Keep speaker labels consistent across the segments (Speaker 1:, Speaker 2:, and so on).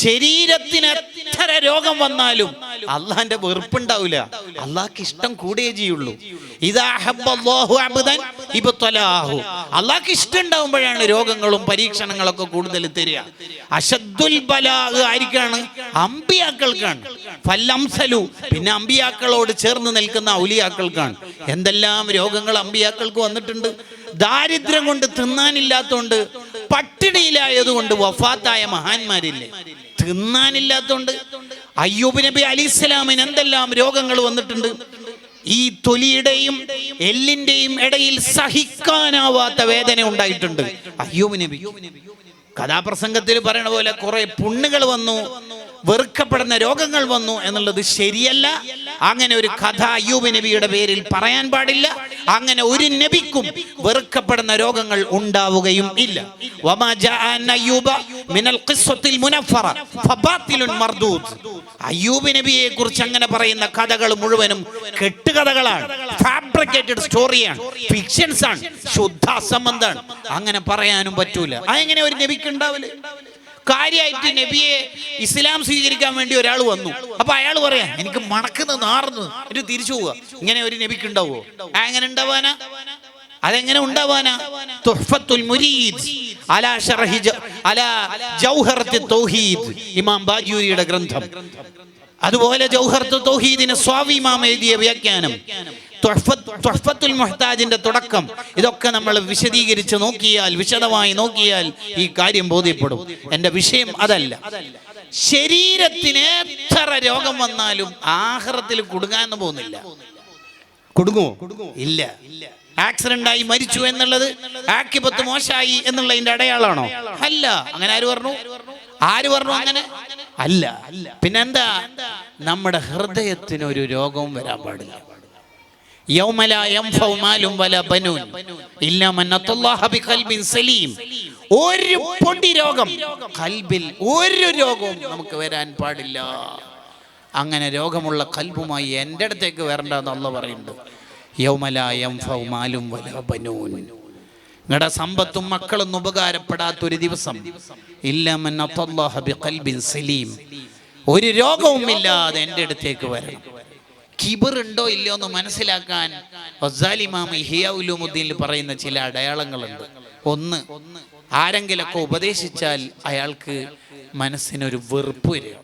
Speaker 1: ശരീരത്തിന് എത്ര രോഗം വന്നാലും അള്ളാന്റെ വെറുപ്പുണ്ടാവില്ല, അള്ളാഹ്ക്ക് ഇഷ്ടം കൂടിയേ ചെയ്യുള്ളൂ. അള്ളാഹ്ക്ക് ഇഷ്ടം ഉണ്ടാവുമ്പോഴാണ് രോഗങ്ങളും പരീക്ഷണങ്ങളൊക്കെ കൂടുതൽ തരിക. അശദ്ദുൽ ബലാ ആർക്കാണ്? അമ്പിയാക്കൾക്കാണ്. ഫല്ലംസലു, പിന്നെ അമ്പിയാക്കളോട് ചേർന്ന് നിൽക്കുന്ന ഔലിയാക്കൾക്കാണ്. എന്തെല്ലാം രോഗങ്ങൾ അമ്പിയാക്കൾക്ക് വന്നിട്ടുണ്ട്. ദാരിദ്ര്യം കൊണ്ട് തിന്നാനില്ലാത്തോണ്ട്, പട്ടിണിയിലായതുകൊണ്ട് വഫാത്തായ മഹാന്മാരില്ലേ, തിന്നാനില്ലാത്തോണ്ട്. അയ്യൂബ് നബി അലൈഹിസ്സലാമിന് എന്തെല്ലാം രോഗങ്ങൾ വന്നിട്ടുണ്ട്. ഈ തൊലിയുടെയും എല്ലിന്റെയും ഇടയിൽ സഹിക്കാനാവാത്ത വേദന ഉണ്ടായിട്ടുണ്ട് അയ്യൂബ് നബി. കഥാപ്രസംഗത്തിൽ പറയണ പോലെ കുറെ പുണ്ണുകൾ വന്നു, വെറുക്കപ്പെടുന്ന രോഗങ്ങൾ വന്നു എന്നുള്ളത് ശരിയല്ല. അങ്ങനെ ഒരു കഥ അയ്യൂബ് നബിയുടെ പേരിൽ പറയാൻ പാടില്ല. അങ്ങനെ ഒരു നബിക്കും വെറുക്കപ്പെടുന്ന രോഗങ്ങൾ ഉണ്ടാവുകയും ഇല്ല. വമാ ജാഅ അയ്യൂബ മിനൽ ഖിസ്സത്തിൽ മുനഫറ ഫബാതിലുൻ മർദൂദ്. അയ്യൂബ് നബിയെ കുറിച്ച് അങ്ങനെ പറയുന്ന കഥകൾ മുഴുവനും കെട്ടുകഥകളാണ്, ഫാബ്രിക്കേറ്റഡ് സ്റ്റോറിയാണ്, ഫിക്ഷൻസ് ആണ്, ശുദ്ധ അസംബന്ധമാണ്. അങ്ങനെ പറയാനും പറ്റൂല. അതെങ്ങനെ ഒരു നബിക്ക് ഉണ്ടാവില്ല? കാര്യമായിട്ട് നബിയെ ഇസ്ലാം സ്വീകരിക്കാൻ വേണ്ടി ഒരാൾ വന്നു. അപ്പൊ അയാൾ പറയാ എനിക്ക് മണക്കുന്ന നാർന്ന് ഒരു തിരിച്ചു പോവുക. ഇങ്ങനെ ഒരു നബിക്ക് ഉണ്ടാവോ? എങ്ങനെ ഉണ്ടാവാനാ? അതെങ്ങനെ ഉണ്ടാവാനാ? തുഹ്ഫത്തുൽ മുരീദ് അലാ ശർഹി അലാ ജൗഹറത്തുൽ തൗഹീദ്, ഇമാം ബാജൂരിയുടെ ഗ്രന്ഥം. അതുപോലെ ജൗഹറത്തുൽ തൗഹീദിന് സ്വാവി ഇമാം എഴുതിയ വ്യാഖ്യാനം, തുഹ്ഫത്തുൽ മുഹ്താജിന്റെ തുടക്കം, ഇതൊക്കെ നമ്മൾ വിശദീകരിച്ച് നോക്കിയാൽ, വിശദമായി നോക്കിയാൽ ഈ കാര്യം ബോധ്യപ്പെടും. എന്റെ വിഷയം അതല്ല. ശരീരത്തിന് എത്ര രോഗം വന്നാലും ആഖിറത്തിൽ കുടുങ്ങാന്ന് പോകുന്നില്ല. കുടുങ്ങുമോ? ഇല്ല. ആക്സിഡന്റ് ആയി മരിച്ചു എന്നുള്ളത് ആക്കിബത്ത് മോശമായി എന്നുള്ളതിന്റെ അടയാളാണോ? അല്ല. അങ്ങനെ ആര് പറഞ്ഞു? ആര് പറഞ്ഞു അങ്ങനെ? അല്ല. പിന്നെന്താ? നമ്മുടെ ഹൃദയത്തിന് ഒരു രോഗവും വരാൻ പാടില്ല. യൗമ ലാ യൻഫഉ മാലും വലാ ബനൂൻ ഇല്ലാ മൻ അത്തല്ലാഹ ബിഖൽബിൻ സലീം. ഒരു പൊടി രോഗം ഖൽബിൽ, ഒരു രോഗവും നമുക്ക് വരാൻ പാടില്ല. അങ്ങനെ രോഗമുള്ള ഖൽബുമായി എൻ്റെ അടുത്തേക്ക് വരണ്ടെന്ന് അല്ലാഹു പറയുന്നുണ്ട്. യൗമ ലാ യൻഫഉ മാലും വലാ ബനൂൻ. നിങ്ങളുടെ സമ്പത്തും മക്കളൊന്നും ഉപകാരപ്പെടാത്തൊരു ദിവസം. ഇല്ലാ മൻ അത്തല്ലാഹ ബിഖൽബിൻ സലീം. ഒരു രോഗവും ഇല്ലാതെ എൻ്റെ അടുത്തേക്ക് വരണം. കിബർ ഉണ്ടോ ഇല്ലയോ എന്ന് മനസ്സിലാക്കാൻ ഗസാലി ഇമാം ഇഹ്യാ ഉലൂമുദ്ദീനിൽ പറയുന്ന ചില അടയാളങ്ങളുണ്ട്. ഒന്ന്, ആരെങ്കിലൊക്കെ ഉപദേശിച്ചാൽ അയാൾക്ക് മനസ്സിനൊരു വെറുപ്പ് വരിക.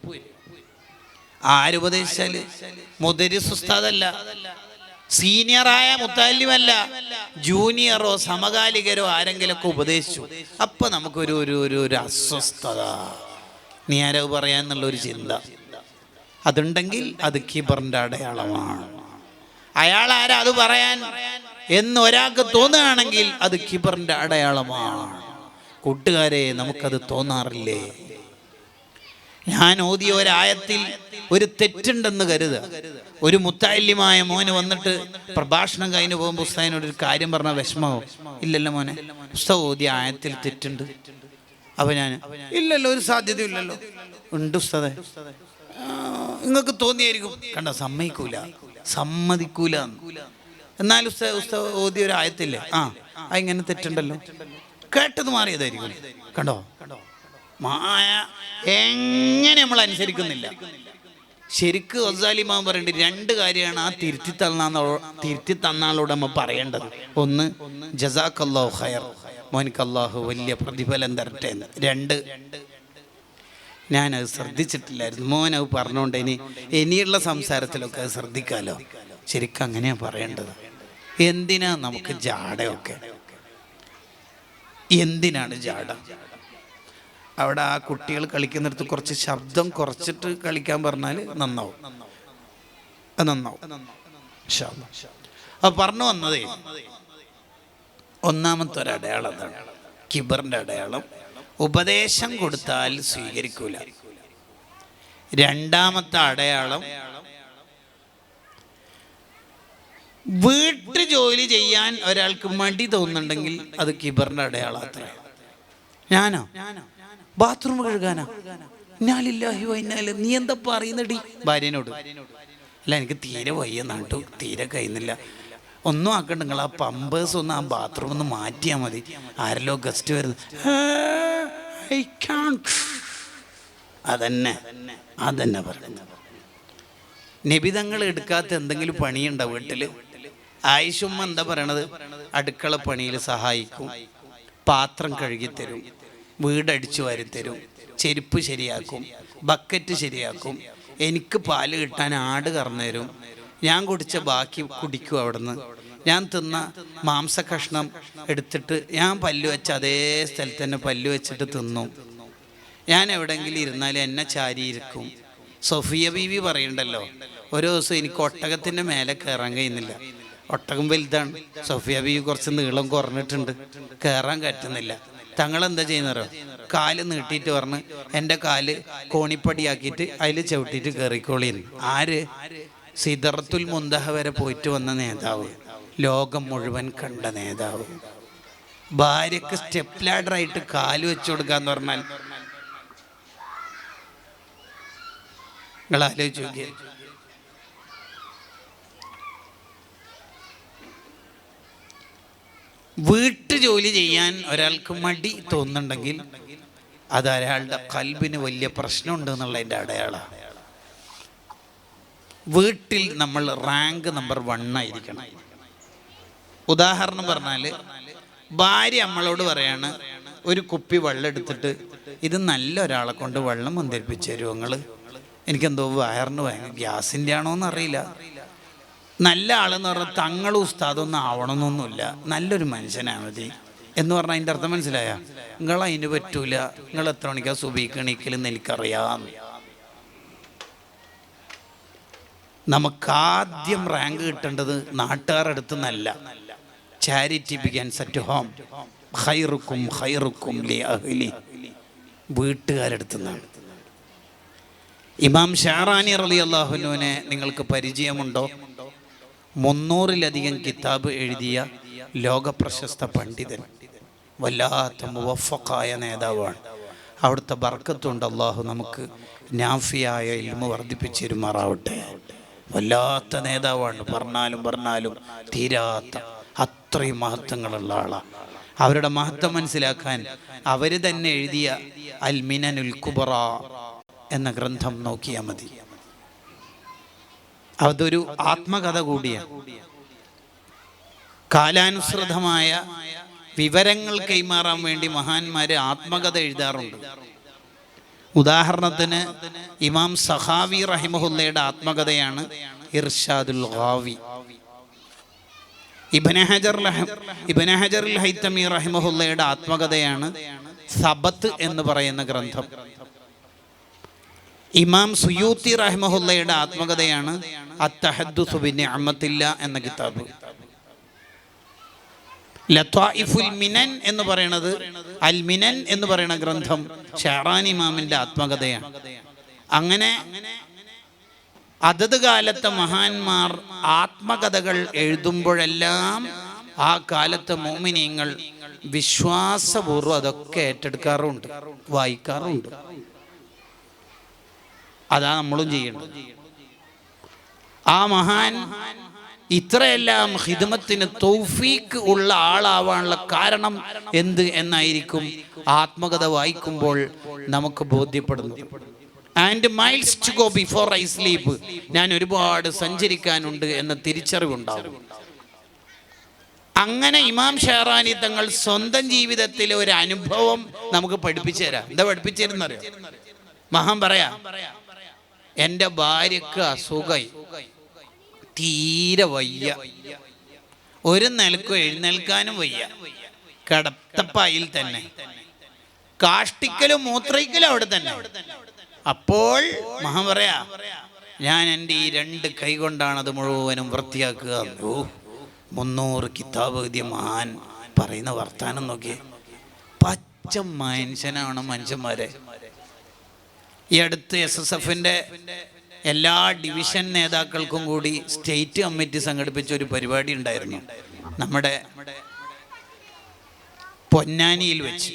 Speaker 1: ആരുപദേശിച്ചാല്? മുദരിസ് ഉസ്താദല്ല, സീനിയറായ മുത്തല്ലിമല്ല, ജൂനിയറോ സമകാലികരോ ആരെങ്കിലൊക്കെ ഉപദേശിച്ചു, അപ്പൊ നമുക്കൊരു ഒരു അസ്വസ്ഥത, നീ ആരോ പറയാന്നുള്ളൊരു ചിന്ത അതുണ്ടെങ്കിൽ അത് കിബറിന്റെ അടയാളമാണ്. അയാൾ ആരാ അത് പറയാൻ എന്ന് ഒരാൾക്ക് തോന്നുകയാണെങ്കിൽ അത് കിബറിന്റെ അടയാളമാണ്. കൂട്ടുകാരെ, നമുക്കത് തോന്നാറില്ലേ? ഞാൻ ഓതിയ ഒരായത്തിൽ ഒരു തെറ്റുണ്ടെന്ന് കരുതുക. ഒരു മുത്തല്ലിമായ മോന് വന്നിട്ട് പ്രഭാഷണം കഴിഞ്ഞ് പോകുമ്പോൾ ഉസ്താദിനോട് ഒരു കാര്യം പറഞ്ഞ വിഷമമോ? ഇല്ലല്ലോ മോനെ, ഉസ്താദ് ഓതിയ ആയത്തിൽ തെറ്റുണ്ട്. അപ്പൊ ഞാൻ ഇല്ലല്ലോ, ഒരു സാധ്യതയില്ലല്ലോ. ഉണ്ട് ഉസ്താദേ. നിങ്ങൾക്ക് തോന്നിയായിരിക്കും. കണ്ടോ, സമ്മതിക്കൂല. എന്നാലും ഉസ്താദ് ഓതിയ ഒരു ആയത്തില്ലേ, ഇങ്ങനെ തെറ്റുണ്ടല്ലോ, കേട്ടത് മാറിയതായിരിക്കും. കണ്ടോ മായ, എങ്ങനെ നമ്മൾ അനുസരിക്കുന്നില്ല. ശരിക്ക് ഗസാലി ഇമാം പറയുന്നുണ്ട്, രണ്ട് കാര്യമാണ് ആ തിരുത്തി തന്നാളോട് നമ്മൾ പറയേണ്ടത്. ഒന്ന്, ജസാക്കല്ലാഹു ഖൈർ, മോനിക്ക് അല്ലാഹു വലിയ പ്രതിഫലം തരട്ടെ. രണ്ട്, ഞാനത് ശ്രദ്ധിച്ചിട്ടില്ലായിരുന്നു, മോനത് പറഞ്ഞുകൊണ്ട് ഇനിയുള്ള സംസാരത്തിലൊക്കെ അത് ശ്രദ്ധിക്കാമല്ലോ. ശരിക്കും അങ്ങനെയാണ് പറയേണ്ടത്. എന്തിനാ നമുക്ക് ജാടയൊക്കെ? എന്തിനാണ് ജാട? അവിടെ ആ കുട്ടികൾ കളിക്കുന്നിടത്ത് കുറച്ച് ശബ്ദം കുറച്ചിട്ട് കളിക്കാൻ പറഞ്ഞാൽ നന്നാവും. അപ്പൊ പറഞ്ഞു വന്നതേ, ഒന്നാമത്തെ ഒരു അടയാളം എന്താണ്? കിബറിന്റെ അടയാളം ഉപദേശം കൊടുത്താൽ സ്വീകരിക്കൂല. രണ്ടാമത്തെ അടയാളം, വീട്ടു ജോലി ചെയ്യാൻ ഒരാൾക്ക് മടി തോന്നുന്നുണ്ടെങ്കിൽ അത് കിബറിന്റെ അടയാളം. അത്ര ഞാനോ ബാത്റൂം കഴുകാനാ, നീ എന്താ പറയുന്നടി ഭാര്യനോട്? അല്ല, എനിക്ക് തീരെ വയ്യ, നാട്ടു തീരെ കഴിയുന്നില്ല, ഒന്നും ആക്കണ്ട, നിങ്ങൾ ആ പമ്പേഴ്സ് ഒന്ന് ആ ബാത്റൂം ഒന്ന് മാറ്റിയാൽ മതി, ആരല്ലോ ഗസ്റ്റ് വരുന്നത്. അതന്നെ പറയുന്നത്. നബിതങ്ങൾ എടുക്കാത്ത എന്തെങ്കിലും പണിയുണ്ടോ വീട്ടിൽ? ആയിഷുമ്മ എന്താ പറയണത്? അടുക്കള പണിയിൽ സഹായിക്കും, പാത്രം കഴുകിത്തരും, വീടടിച്ചു വാരിത്തരും, ചെരുപ്പ് ശരിയാക്കും, ബക്കറ്റ് ശരിയാക്കും, എനിക്ക് പാല് കിട്ടാൻ ആട് കറന്നുതരും, ഞാൻ കുടിച്ച ബാക്കി കുടിക്കും, അവിടുന്ന് ഞാൻ തിന്ന മാംസകഷ്ണം എടുത്തിട്ട് ഞാൻ പല്ല് വെച്ച അതേ സ്ഥലത്ത് തന്നെ പല്ല് വെച്ചിട്ട് തിന്നു, ഞാൻ എവിടെയെങ്കിലും ഇരുന്നാലും എന്നെ ചാരിയിരിക്കും. സൊഫിയ ബീവി പറയണ്ടല്ലോ, ഒരു ദിവസം എനിക്ക് ഒട്ടകത്തിൻ്റെ മേലെ കയറാൻ കഴിയുന്നില്ല. ഒട്ടകം വലുതാണ്, സൊഫിയ ബീവി കുറച്ച് നീളം കുറഞ്ഞിട്ടുണ്ട്, കയറാൻ പറ്റുന്നില്ല. തങ്ങളെന്താ ചെയ്യുന്നവരോ, കാല് നീട്ടിയിട്ട് പറഞ്ഞ് എൻ്റെ കാല് കോണിപ്പടിയാക്കിയിട്ട് അതിൽ ചവിട്ടിയിട്ട് കയറിക്കോളിന്ന്. ആര്? സിദറത്തുൽ മുന്തഹ വരെ പോയിട്ട് വന്ന നേതാവ്, ലോകം മുഴുവൻ കണ്ട നേതാവ്. ഭാര്യക്ക് സ്റ്റെപ്പ് ലാഡറായിട്ട് കാല് വെച്ചു കൊടുക്കാന്ന് പറഞ്ഞാൽ നിങ്ങൾ ആലോചിച്ച് നോക്കിയേ. വീട്ടു ജോലി ചെയ്യാൻ ഒരാൾക്ക് മടി തോന്നുന്നുണ്ടെങ്കിൽ അത് അയാളുടെ കൽബിന് വലിയ പ്രശ്നമുണ്ട് എന്നുള്ളതിൻ്റെ അടയാളമാണ്. വീട്ടിൽ നമ്മൾ റാങ്ക് നമ്പർ 1 ആയിരിക്കണം. ഉദാഹരണം പറഞ്ഞാൽ, ഭാര്യ നമ്മളോട് പറയാണ്, ഒരു കുപ്പി വെള്ളം എടുത്തിട്ട് ഇത് നല്ല ഒരാളെ കൊണ്ട് വെള്ളം മുന്തിരിപ്പിച്ച് തരുമോ നിങ്ങൾ? എനിക്കെന്തോ വയറിന് ഭയങ്കര ഗ്യാസിൻ്റെ ആണോന്ന് അറിയില്ല. നല്ല ആളെന്ന് പറഞ്ഞാൽ തങ്ങളും ഉസ്താദൊന്നും ആവണമെന്നൊന്നുമില്ല, നല്ലൊരു മനുഷ്യനാണ് മതി എന്ന് പറഞ്ഞാൽ അതിൻ്റെ അർത്ഥം മനസ്സിലായ? നിങ്ങൾ അതിന് പറ്റൂല, നിങ്ങൾ എത്ര മണിക്കാ സുബഹിക്ക് എണീക്കലെന്ന് എനിക്കറിയാം. നമുക്കാദ്യം റാങ്ക് കിട്ടേണ്ടത് നാട്ടുകാരുടെ അടുത്ത് നിന്നല്ല. Charity begins at home. ഖൈറുക്കും ഖൈറുക്കും ലി അഹ്ലി. വീട്ടുകാരടുത്ത് നിന്നാണ്. ഇമാം ഷാറാനി റളിയല്ലാഹു അൻഹുവിനെ നിങ്ങൾക്ക് പരിചയമുണ്ടോ? 300-ലധികം കിതാബ് എഴുതിയ ലോകപ്രശസ്ത പണ്ഡിതൻ, വല്ലാത്ത മുവഫഖായ നേതാവാണ്. അവിടുത്തെ ബർക്കത്തുണ്ട്. അള്ളാഹു നമുക്ക് നാഫിയായ ഇൽമു വർദ്ധിപ്പിച്ചു തരുമാറാവട്ടെ. വല്ലാത്ത നേതാവാണ്, പറഞ്ഞാലും തീരാത്ത അത്രയും മഹത്വങ്ങളുള്ള ആളാണ്. അവരുടെ മഹത്വം മനസ്സിലാക്കാൻ അവർ തന്നെ എഴുതിയ അൽ മിനനുൽ കുബറ എന്ന ഗ്രന്ഥം നോക്കിയാൽ മതി. അതൊരു ആത്മകഥ കൂടിയാണ്. കാലാനുസൃതമായ വിവരങ്ങൾ കൈമാറാൻ വേണ്ടി മഹാന്മാര് ആത്മകഥ എഴുതാറുണ്ട്. ഉദാഹരണത്തിന് ഇമാം സഖാവി റഹിമഹുല്ലയുടെ ആത്മകഥയാണ് ഇർഷാദുൽ ഗാവി. ഇബ്നു ഹജർ അൽ ഹൈതമി റഹിമഹുല്ലയുടെ ആത്മകഥയാണ് സബത്ത് എന്ന് പറയുന്ന ഗ്രന്ഥം. ഇമാം സുയൂത്തി റഹിമഹുല്ലയുടെ ആത്മകഥയാണ് അത്തഹദ്ദുസു ബിനിഅമത്തില്ലാ എന്ന കിതാബ്. ലത്വായിഫുൽ മിനൻ എന്ന് പറയുന്നത്, അൽ മിനൻ എന്ന് പറയുന്ന ഗ്രന്ഥം ഷാറാനി ഇമാമിന്റെ ആത്മകഥയാണ്. അങ്ങനെ അതത് കാലത്തെ മഹാന്മാർ ആത്മകഥകൾ എഴുതുമ്പോഴെല്ലാം ആ കാലത്തെ മുഅ്മിനീങ്ങൾ വിശ്വാസപൂർവ്വം അതൊക്കെ ഏറ്റെടുക്കാറുണ്ട്, വായിക്കാറുണ്ട്. അതാ നമ്മളും ചെയ്യേണ്ടത്. ആ മഹാൻ ഇത്രയെല്ലാം ഖിദ്മത്തിന് തൗഫീഖ് ഉള്ള ആളാവാനുള്ള കാരണം എന്ത് എന്നായിരിക്കും ആത്മകഥ വായിക്കുമ്പോൾ നമുക്ക് ബോധ്യപ്പെടുന്നത്. And miles to go before I sleep. ഞാൻ ഒരുപാട് സഞ്ചരിക്കാനുണ്ട് എന്ന തിരിച്ചറിവുണ്ടാവും. അങ്ങനെ ഇമാം ഷാറാനി തങ്ങൾ സ്വന്തം ജീവിതത്തിലെ ഒരു അനുഭവം നമുക്ക് പഠിപ്പിച്ചു തരാം. എന്താ പഠിപ്പിച്ചു തരുന്നറിയോ? മഹാൻ പറയാ, എൻ്റെ ഭാര്യക്ക് അസുഖമായി, തീരെ വയ്യ, ഒരു നിലക്കും എഴുന്നേൽക്കാനും വയ്യ, കിടത്തപ്പായിൽ തന്നെ, കാഷ്ടിക്കലും മൂത്രയിക്കലും അവിടെ തന്നെ. അപ്പോൾ മഹാൻ പറയാ, ഞാൻ എൻ്റെ ഈ 2 കൈ കൊണ്ടാണ് അത് മുഴുവനും വൃത്തിയാക്കുക. 300 കിതാബ് എഴുതിയ മഹാൻ പറയുന്ന വർത്താനം നോക്കിയേ. പച്ച മനുഷ്യനാണ് മനുഷ്യന്മാരെ. ഈ അടുത്ത് SSFന്റെ എല്ലാ ഡിവിഷൻ നേതാക്കൾക്കും കൂടി സ്റ്റേറ്റ് കമ്മിറ്റി സംഘടിപ്പിച്ച ഒരു പരിപാടി ഉണ്ടായിരുന്നു നമ്മുടെ പൊന്നാനിയിൽ വെച്ച്.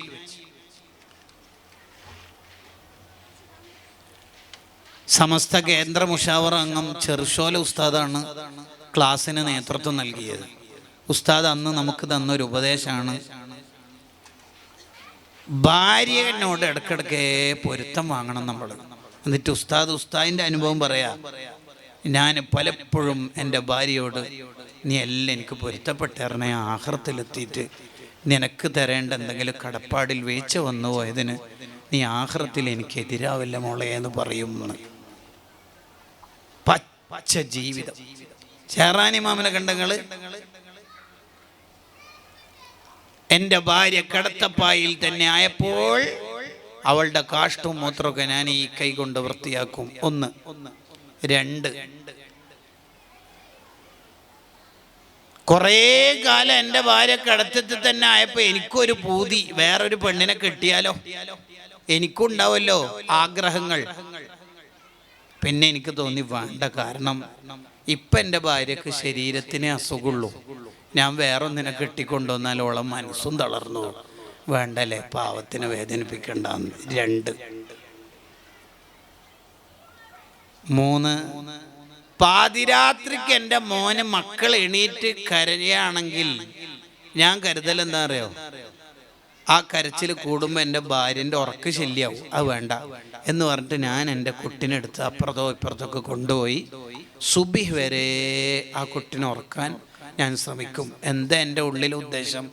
Speaker 1: സമസ്ത കേന്ദ്ര മുഷാവറ അംഗം ചെറുശോല ഉസ്താദാണ് ക്ലാസ്സിന് നേതൃത്വം നൽകിയത്. ഉസ്താദ് അന്ന് നമുക്ക് തന്നൊരു ഉപദേശമാണ്, ഭാര്യനോട് ഇടക്കിടക്ക് പൊരുത്തം വാങ്ങണം നമ്മൾ. എന്നിട്ട് ഉസ്താദിൻ്റെ അനുഭവം പറയാ, ഞാൻ പലപ്പോഴും എൻ്റെ ഭാര്യയോട് നീ എല്ലാം എനിക്ക് പൊരുത്തപ്പെട്ടേറണേ, ആഖിറത്തിലെത്തിയിട്ട് നിനക്ക് തരേണ്ട എന്തെങ്കിലും കടപ്പാടിൽ വീഴ്ച വന്നു പോയതിന് നീ ആഖിറത്തിൽ എനിക്ക് എതിരാവില്ല മോളെ എന്ന് പറയുമെന്ന്. പച്ച ജീവിതം. ഷെഹ്റാൻ ഇമാമിനെ കണ്ടങ്ങള്, എൻ്റെ ഭാര്യ കടത്തപ്പായിൽ തന്നെ ആയപ്പോൾ അവളുടെ കാഷ്ടവും മൂത്രമൊക്കെ ഞാൻ ഈ കൈ കൊണ്ട് വൃത്തിയാക്കും. 1. 2, കുറേ കാലം എൻ്റെ ഭാര്യ കടത്തത്തിൽ തന്നെ ആയപ്പോൾ എനിക്കൊരു പൂതി, വേറൊരു പെണ്ണിനെ കെട്ടിയാലോ, എനിക്കുണ്ടാവല്ലോ ആഗ്രഹങ്ങൾ. പിന്നെ എനിക്ക് തോന്നി വേണ്ട, കാരണം ഇപ്പം എൻ്റെ ഭാര്യക്ക് ശരീരത്തിനെ അസുഖമുള്ളൂ, ഞാൻ വേറൊന്നിനെ കെട്ടിക്കൊണ്ടുവന്നാൽ ഓളം മനസ്സും തളർന്നു, വേണ്ടല്ലേ, പാവത്തിനെ വേദനിപ്പിക്കണ്ടെന്ന്. 2. 3, പാതിരാത്രിക്ക് എൻ്റെ മോന് മക്കൾ എണീറ്റ് കരയുകയാണെങ്കിൽ ഞാൻ കരുതൽ എന്താ അറിയോ, ആ കരച്ചിൽ കൂടുമ്പോൾ എൻ്റെ ഭാര്യൻ്റെ ഉറക്ക് ശല്യാവും, അത് വേണ്ട എന്ന് പറഞ്ഞിട്ട് ഞാൻ എൻ്റെ കുട്ടിനെടുത്ത് അപ്പുറത്തോ ഇപ്പുറത്തൊക്കെ കൊണ്ടുപോയി സുബിഹ് വരെ ആ കുട്ടിനെ ഉറക്കാൻ ഞാൻ ശ്രമിക്കും. എന്താ എൻ്റെ ഉള്ളിലെ ഉദ്ദേശം,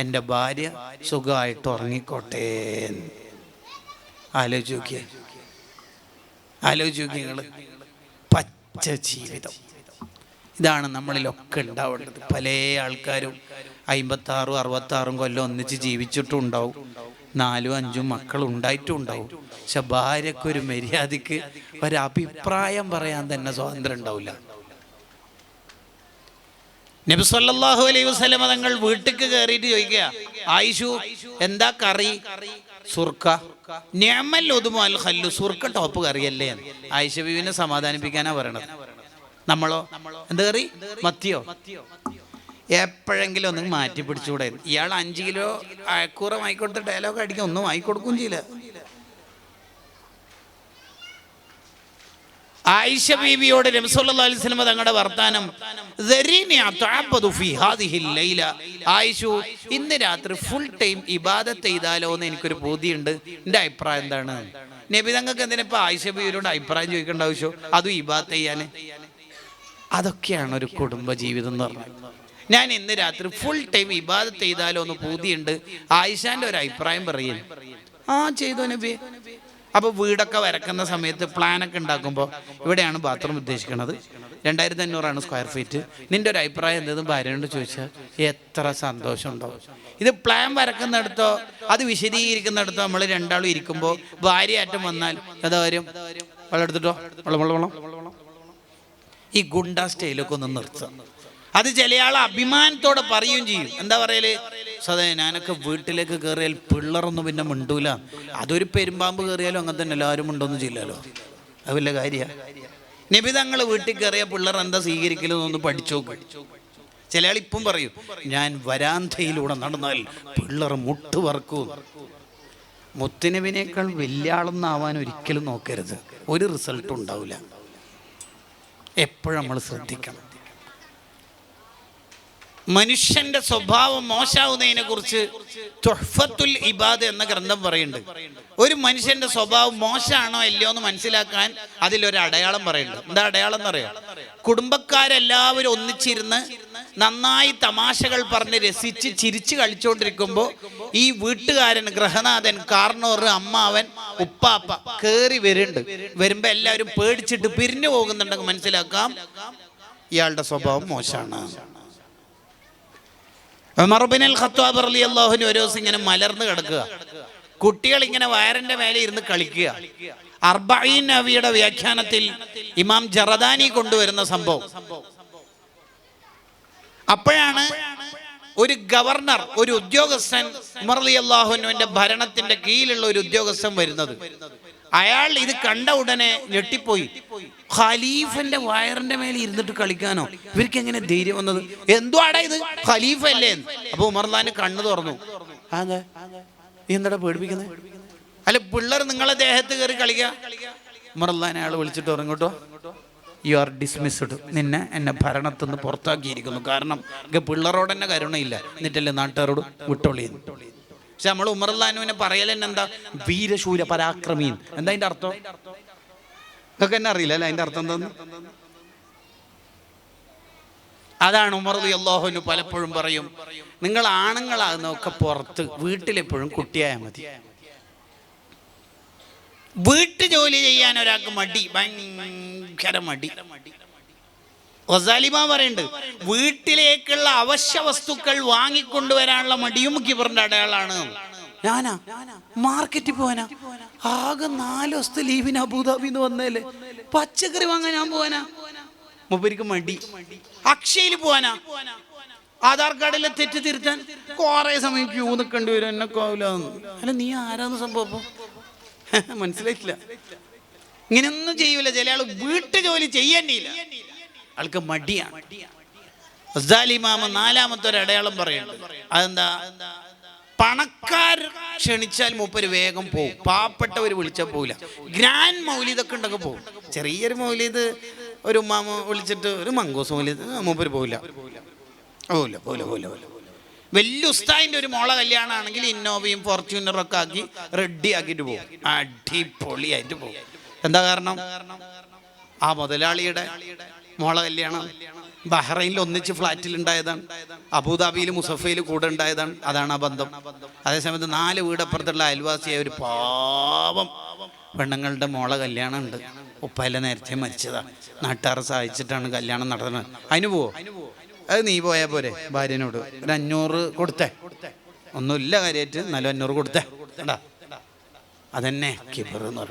Speaker 1: എൻ്റെ ഭാര്യ സുഖമായിട്ട് ഉറങ്ങിക്കോട്ടെ. ആലോചിക്കുക നിങ്ങൾ. പച്ച ജീവിതം. ഇതാണ് നമ്മളിലൊക്കെ ഉണ്ടാവേണ്ടത്. പല ആൾക്കാരും 56, 66 കൊല്ലം ഒന്നിച്ച് ജീവിച്ചിട്ടും ഉണ്ടാവും, 4, 5 മക്കൾ ഉണ്ടായിട്ടും ഉണ്ടാവും. പക്ഷെ ഭാര്യക്കൊരു മര്യാദയ്ക്ക് ഒരഭിപ്രായം പറയാൻ തന്നെ സ്വാതന്ത്ര്യം ഉണ്ടാവില്ല. നബി സല്ലല്ലാഹു അലൈഹി വസല്ലം തങ്ങൾ വീട്ടിക്ക് കയറിയിട്ട് ചോദിക്കുക, ആയിഷു എന്താ കറി? സുർക്ക. നിഅമൽ ഉദ്മു അൽ ഖല്ലു, സുർക്ക ടോപ്പ് കറിയല്ലേ. ആയിഷ ബീവിനെ സമാധാനിപ്പിക്കാനാ പറയണത്. നമ്മളോ എന്താ കറി? മത്തിയോ? എപ്പോഴെങ്കിലും ഒന്ന് മാറ്റി പിടിച്ചുകൂടെ? ഇയാൾ 5 കിലോ അയക്കൂറ വാങ്ങിക്കൊടുത്ത ഡയലോഗ് അടിക്കും, ഒന്നും വാങ്ങിക്കൊടുക്കും ചെയ്യില്ല. ആയിഷ ബീവിയോട് നബി സല്ലല്ലാഹു അലൈഹി വസല്ലം തങ്ങളുടെ വർത്താനം, ആയിഷു ഇന്ന് രാത്രി ഫുൾ ടൈം ഇബാദത്ത് ചെയ്താലോ എന്ന് എനിക്കൊരു പൂതിയുണ്ട്, എൻ്റെ അഭിപ്രായം എന്താണ്? നബി തങ്ങൾക്ക് എന്തിനിപ്പോൾ ആയിഷ ബീവിയോട് അഭിപ്രായം ചോദിക്കേണ്ട ആവശ്യം, അതും ഇബാദത്ത് ചെയ്യാന്? അതൊക്കെയാണ് ഒരു കുടുംബ ജീവിതം എന്ന് പറഞ്ഞത്. ഞാൻ ഇന്ന് രാത്രി ഫുൾ ടൈം ഇബാദത്ത് ചെയ്താലോ എന്ന് പൂതിയുണ്ട്, ആയിഷാന്റെ ഒരു അഭിപ്രായം പറയുന്നു. ആ ചെയ്തോ നബി. അപ്പോൾ വീടൊക്കെ വരക്കുന്ന സമയത്ത് പ്ലാനൊക്കെ ഉണ്ടാക്കുമ്പോൾ ഇവിടെയാണ് ബാത്റൂം ഉദ്ദേശിക്കുന്നത്, 2500 സ്ക്വയർ ഫീറ്റ്, നിൻ്റെ ഒരു അഭിപ്രായം എന്തെങ്കിലും ഭാര്യയോട് ചോദിച്ചാൽ എത്ര സന്തോഷം ഉണ്ടാവും. ഇത് പ്ലാൻ വരക്കുന്നിടത്തോ അത് വിശദീകരിക്കുന്നിടത്തോ നമ്മൾ രണ്ടാളും ഇരിക്കുമ്പോൾ ഭാര്യ അറ്റം വന്നാൽ എന്താ കാര്യം? വെള്ളം എടുത്തിട്ടോ, വെള്ളം. ഈ ഗുണ്ട സ്റ്റൈലൊക്കെ ഒന്ന് നിർത്തുക. അത് ചില ആൾ അഭിമാനത്തോടെ പറയുകയും ചെയ്യും. എന്താ പറയല്? സദേ ഞാനൊക്കെ വീട്ടിലേക്ക് കയറിയാൽ പിള്ളറൊന്നും പിന്നെ മിണ്ടൂല, അതൊരു പെരുമ്പാമ്പ് കയറിയാലും അങ്ങനെ തന്നെ എല്ലാവരും മിണ്ടൊന്നും ചെയ്യില്ലല്ലോ, അത് വല്ല കാര്യ? നബി തങ്ങൾ വീട്ടിൽ കയറിയ പിള്ളർ എന്താ സ്വീകരിക്കലെന്നൊന്ന് പഠിച്ചു നോക്ക്. ചില ആൾ ഇപ്പം പറയും, ഞാൻ വരാന്തയിലൂടെ നടന്നാൽ പിള്ളർ മുട്ട് വറക്കും. മുത്തുനബിനേക്കാൾ വലിയ ആളൊന്നും ആവാൻ ഒരിക്കലും നോക്കരുത്, ഒരു റിസൾട്ടും ഉണ്ടാവില്ല. എപ്പോഴും നമ്മൾ ശ്രദ്ധിക്കണം. മനുഷ്യന്റെ സ്വഭാവം മോശാവുന്നതിനെ കുറിച്ച് തുഹ്ഫത്തുൽ ഇബാദ് എന്ന ഗ്രന്ഥം പറയുന്നുണ്ട്. ഒരു മനുഷ്യന്റെ സ്വഭാവം മോശമാണോ അല്ലയോ എന്ന് മനസ്സിലാക്കാൻ അതിലൊരു അടയാളം പറയുന്നുണ്ട്. എന്താ അടയാളം എന്നറിയാം? കുടുംബക്കാരെല്ലാവരും ഒന്നിച്ചിരുന്ന് നന്നായി തമാശകൾ പറഞ്ഞ് രസിച്ച് ചിരിച്ച് കളിച്ചുകൊണ്ടിരിക്കുമ്പോൾ ഈ വീട്ടുകാരൻ, ഗൃഹനാഥൻ, കാർണോർ, അമ്മാവൻ, ഉപ്പാപ്പ കേറി വരുമ്പോ എല്ലാവരും പേടിച്ചിട്ട് പിരിഞ്ഞു പോകുന്നുണ്ടെങ്കിൽ മനസ്സിലാക്കാം ഇയാളുടെ സ്വഭാവം മോശമാണ്. ഉമർ ഇബ്നുൽ ഖത്താബ് റളിയല്ലാഹു അൻഹു ഒരു ദിവസം ഇങ്ങനെ മലർന്ന് കിടക്കുക, കുട്ടികൾ ഇങ്ങനെ വയറിന്റെ മേലെ ഇരുന്ന് കളിക്കുക. 40 നബിയുടെ വ്യാഖ്യാനത്തിൽ ഇമാം ജറദാനി കൊണ്ടുവരുന്ന സംഭവം. അപ്പോഴാണ് ഒരു ഗവർണർ, ഒരു ഉദ്യോഗസ്ഥൻ, ഉമർ റളിയല്ലാഹു അൻഹുവിന്റെ ഭരണത്തിന്റെ കീഴിലുള്ള ഒരു ഉദ്യോഗസ്ഥൻ വരുന്നത്. അയാൾ ഇത് കണ്ട ഉടനെ ഞെട്ടിപ്പോയി. ഖലീഫന്റെ വയറിന്റെ മേലെ ഇരുന്നിട്ട് കളിക്കാനോ? ഇവർക്ക് എങ്ങനെ ധൈര്യം വന്നത്? എന്തുവാടാ ഇത്, ഖലീഫ അല്ലേ? അപ്പൊ ഉമർലാന് കണ്ണു തുറന്നു. അതെ, എന്താടാ പേടിപ്പിക്കുന്നത്? അല്ല, പിള്ളേർ നിങ്ങളെ ദേഹത്ത് കയറി കളിക്കുക. ഉമർലാനെ അയാൾ വിളിച്ചിട്ട് ഇറങ്ങോട്ടോ, യു ആർ ഡിസ്മിസ്ഡ്, നിന്നെ എന്നെ ഭരണത്തിൽ നിന്ന് പുറത്താക്കിയിരിക്കുന്നു. കാരണം പിള്ളേരോട് തന്നെ കരുണയില്ല, എന്നിട്ടല്ലേ നാട്ടുകാരോട് വിട്ടോളിയെന്ന്. പക്ഷെ നമ്മൾ ഉമർ റളിയല്ലാഹുവിനെ പറയലെന്നെ എന്താ? വീരശൂര പരാക്രമീൻ. എന്താ അതിന്റെ അർത്ഥം? ഇതൊക്കെ എന്നെ അറിയില്ല അല്ലേ അതിന്റെ അർത്ഥം എന്താന്ന്? അതാണ് ഉമർ റളിയല്ലാഹു അൻഹു പലപ്പോഴും പറയും, നിങ്ങൾ ആണുങ്ങളാകുന്നതൊക്കെ പുറത്ത്, വീട്ടിലെപ്പോഴും കുട്ടിയായാൽ മതി. വീട്ടു ജോലി ചെയ്യാൻ ഒരാൾക്ക് മടി, ഭയങ്കര മടി. ഗസാലിമാ പറയുന്നുണ്ട്, വീട്ടിലേക്കുള്ള അവശ്യ വസ്തുക്കൾ വാങ്ങിക്കൊണ്ടുവരാനുള്ള മടിയും കിബറിന്റെ അടയാളാണ്. ഞാനാ മാർക്കറ്റിൽ പോവാനാ, ആകെ 4 ദിവസത്തെ ലീവിന് അബുദാബിന്ന് വന്നേലേ, പച്ചക്കറി വാങ്ങാൻ ഞാൻ പോവാനാ. മൂപ്പർക്ക് മടി. അക്ഷയയിൽ പോവാനാ, ആധാർ കാർഡിലെ തെറ്റ് തിരുത്താൻ കുറെ സമയം ക്യൂ നിൽക്കേണ്ടി വരും, എന്നൊക്കെ ആവില്ല. അല്ല നീ ആരാന്ന് സംഭവം മനസ്സിലായിട്ടില്ല. ഇങ്ങനെയൊന്നും ചെയ്യൂല. ചില ആള് വീട്ടു ജോലി ചെയ്യേണ്ടിയില്ല, ആൾക്ക് മടിയാണ്. ഗസാലിമാമ 4ാമത്തെ ഒരു അടയാളം പറയുന്നുണ്ട്. അതെന്താ? പണക്കാർ ക്ഷണിച്ചാൽ മൂപ്പര് വേഗം പോകും, പാവപ്പെട്ടവർ വിളിച്ചാൽ പോകില്ല. ഗ്രാൻഡ് മൗലീദൊക്കെ ഉണ്ടൊക്കെ പോകും. ചെറിയൊരു മൗലീദ് ഒരു ഉമ്മാമ വിളിച്ചിട്ട് ഒരു മങ്കോസ് മൗലീദ് മൂപ്പര് പോകില്ല. വലിയ ഉസ്താദിന്റെ ഒരു മോളെ കല്യാണമാണെങ്കിൽ ഇന്നോവയും ഫോർച്യൂണറും ഒക്കെ ആക്കി റെഡി ആക്കിയിട്ട് പോകും, അടിപൊളിയായിട്ട് പോകും. എന്താ കാരണം? ആ മുതലാളിയുടെ മോളെ കല്യാണം ബഹ്റൈനിൽ ഒന്നിച്ച് ഫ്ലാറ്റിൽ ഉണ്ടായതാണ്, അബുദാബിയിൽ മുസഫയിൽ കൂടെ ഉണ്ടായതാണ്. അതാണ് ആ ബന്ധം. അതേസമയത്ത് 4 വീടപ്പുറത്തുള്ള അയൽവാസിയായ ഒരു പാവം പെണ്ണുങ്ങളുടെ മോളെ കല്യാണം ഉണ്ട്. ഉപ്പയിലെ നേരത്തെ മരിച്ചതാണ്, നാട്ടുകാരെ സഹായിച്ചിട്ടാണ് കല്യാണം നടത്തുന്നത്. അതിന് പോവോ? അത് നീ പോയാൽ പോരെ, ഭാര്യനോട് ഒരു 500 കൊടുത്തേ, ഒന്നുമില്ല കാര്യമായിട്ട്, നല്ല 500 കൊടുത്തേ. അതന്നെ കിബർ എന്ന് പറയും.